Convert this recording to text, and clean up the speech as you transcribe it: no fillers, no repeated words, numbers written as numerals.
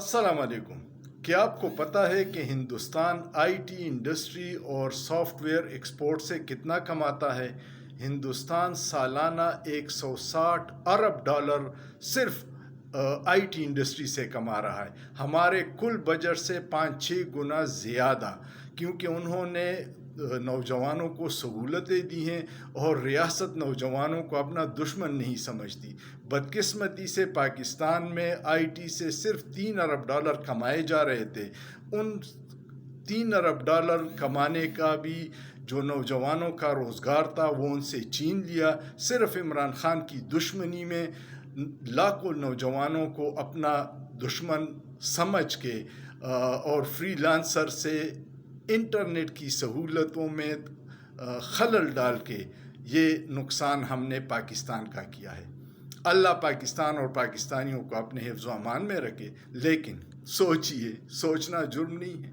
السلام علیکم۔ کیا آپ کو پتہ ہے کہ ہندوستان آئی ٹی انڈسٹری اور سافٹ ویئر ایکسپورٹ سے کتنا کماتا ہے؟ ہندوستان سالانہ $160 ارب صرف آئی ٹی انڈسٹری سے کما رہا ہے، ہمارے کل بجٹ سے 5-6 گنا زیادہ، کیونکہ انہوں نے نوجوانوں کو سہولتیں دی ہیں اور ریاست نوجوانوں کو اپنا دشمن نہیں سمجھتی۔ بدقسمتی سے پاکستان میں آئی ٹی سے صرف $3 ارب کمائے جا رہے تھے، ان $3 ارب کمانے کا بھی جو نوجوانوں کا روزگار تھا وہ ان سے چھین لیا۔ صرف عمران خان کی دشمنی میں لاکھوں نوجوانوں کو اپنا دشمن سمجھ کے اور فری لانسر سے انٹرنیٹ کی سہولتوں میں خلل ڈال کے یہ نقصان ہم نے پاکستان کا کیا ہے۔ اللہ پاکستان اور پاکستانیوں کو اپنے حفظ و امان میں رکھے، لیکن سوچئے، سوچنا جرم نہیں ہے۔